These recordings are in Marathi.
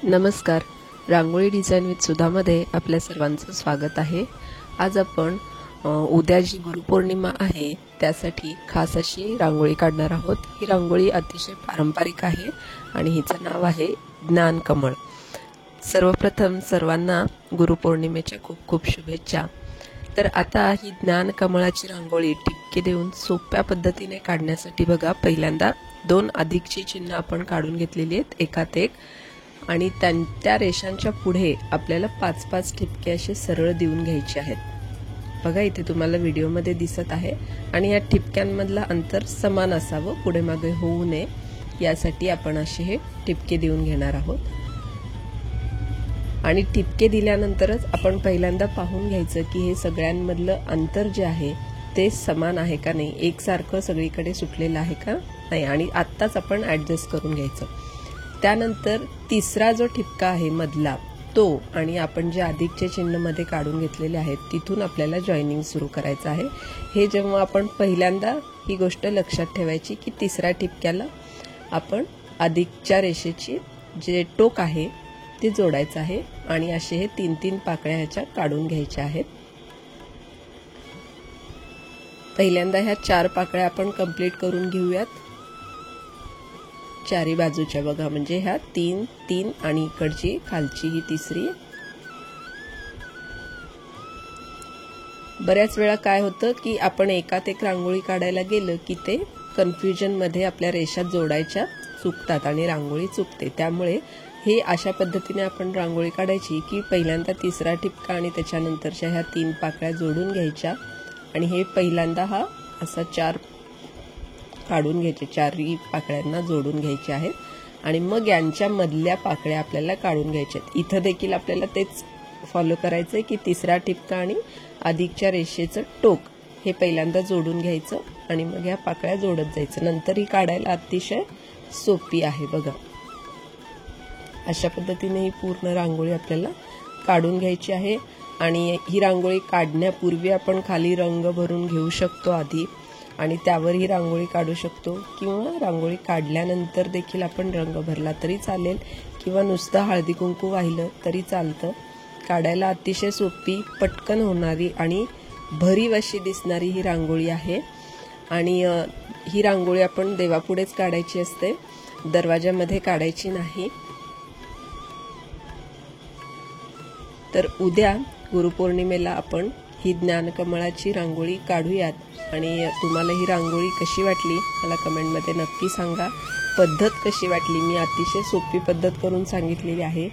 नमस्कार. रांगोळी डिझाइन विथ सुधामध्ये आपल्या सर्वांचं स्वागत आहे. आज आपण उद्या जी गुरुपौर्णिमा आहे त्यासाठी खास अशी रांगोळी काढणार आहोत. ही रांगोळी अतिशय पारंपरिक आहे आणि हिचं नाव आहे ज्ञानकमळ. सर्वप्रथम सर्वांना गुरुपौर्णिमेच्या खूप खूप शुभेच्छा. तर आता ही ज्ञानकमळाची रांगोळी टिपके देऊन सोप्या पद्धतीने काढण्यासाठी बघा, पहिल्यांदा 2 अधिकची चिन्ह आपण काढून घेतलेली आहेत एकात एक, आणि त्या रेषांच्या पुढे आपल्याला 5-5 ठिपके असे सरळ देऊन घ्यायचे आहेत. बघा इथे तुम्हाला व्हिडिओमध्ये दिसत आहे. आणि या ठिपक्यांमधलं अंतर समान असावं, पुढे मागे होऊ नये, यासाठी आपण असे हे ठिपके देऊन घेणार आहोत. आणि ठिपके दिल्यानंतरच आपण पहिल्यांदा पाहून घ्यायचं की हे सगळ्यांमधलं अंतर जे आहे ते समान आहे का नाही, एकसारखं सगळीकडे सुटलेलं आहे का नाही, आणि आत्ताच आपण ॲडजस्ट करून घ्यायचं. त्यानंतर तिसरा जो ठिपका आहे मधला तो, आणि आपण जे अधिकचे चिन्ह मध्ये काढून घेतलेले आहेत तिथून आपल्याला जॉईनिंग सुरू करायचं आहे. हे जेव्हा आपण पहिल्यांदा ही गोष्ट लक्षात ठेवायची की तिसऱ्या ठिपक्याला आपण अधिकच्या रेषेची जे टोक आहे ते जोडायचं आहे, आणि असे हे 3-3 पाकळ्या ह्याच्या काढून घ्यायच्या आहेत. पहिल्यांदा ह्या 4 पाकळ्या आपण कंप्लीट करून घेऊयात चारी बाजूच्या. बघा, म्हणजे ह्या 3-3 आणि इकडची खालची ही तिसरी. बऱ्याच वेळा काय होतं की आपण एकात एक रांगोळी काढायला गेलं की ते कन्फ्युजन मध्ये आपल्या रेषा जोडायच्या चुकतात आणि रांगोळी चुकते. त्यामुळे हे अशा पद्धतीने आपण रांगोळी काढायची की पहिल्यांदा तिसरा ठिपका आणि त्याच्यानंतरच्या ह्या 3 पाकळ्या जोडून घ्यायच्या, आणि हे पहिल्यांदा हा असा 4 काढून घ्यायचे, 4 पाकळ्यांना जोडून घ्यायचे आहेत, आणि मग यांच्या मधल्या पाकळ्या आपल्याला काढून घ्यायच्या. इथं देखील आपल्याला तेच फॉलो करायचंय की तिसरा ठिपका आणि अधिकच्या रेषेचं टोक हे पहिल्यांदा जोडून घ्यायचं, आणि मग ह्या पाकळ्या जोडत जायचं. नंतर ही काढायला अतिशय सोपी आहे. बघा, अशा पद्धतीने ही पूर्ण रांगोळी आपल्याला काढून घ्यायची आहे. आणि ही रांगोळी काढण्यापूर्वी आपण खाली रंग भरून घेऊ शकतो आधी, आणि त्यावर ही रांगोळी काढू शकतो, किंवा रांगोळी काढल्यानंतर देखील आपण रंग भरला तरी चालेल, किंवा नुसतं हळदी कुंकू वाहिलं तरी चालतं. काढायला अतिशय सोपी, पटकन होणारी आणि भरीव अशी दिसणारी ही रांगोळी आहे. आणि ही रांगोळी आपण देवापुढेच काढायची असते, दरवाजामध्ये काढायची नाही. तर उद्या गुरुपौर्णिमेला आपण ही ज्ञानकमळाची रांगोळी काढूयात. आणि तुम्हाला ही रांगोळी कशी वाटली मला कमेंटमध्ये नक्की सांगा. पद्धत कशी वाटली, मी अतिशय सोपी पद्धत करून सांगितलेली आहे,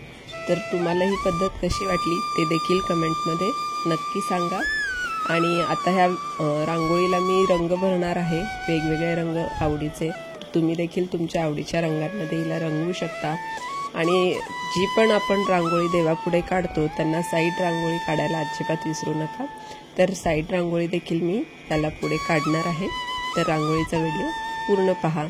तर तुम्हाला ही पद्धत कशी वाटली ते देखील कमेंटमध्ये नक्की सांगा. आणि आता ह्या रांगोळीला मी रंग भरणार आहे, वेगवेगळे रंग आवडीचे. तुम्ही देखील तुमच्या आवडीच्या रंगांमध्ये हिला रंगवू शकता. आणि जी पण आपण रांगोळी देवापुढे काढतो त्यांना साईड रांगोळी काढायला अजिबात विसरू नका. तर साईड रांगोळी देखील मी त्याला पुढे काढणार आहे, तर रांगोळीचा व्हिडिओ पूर्ण पहा.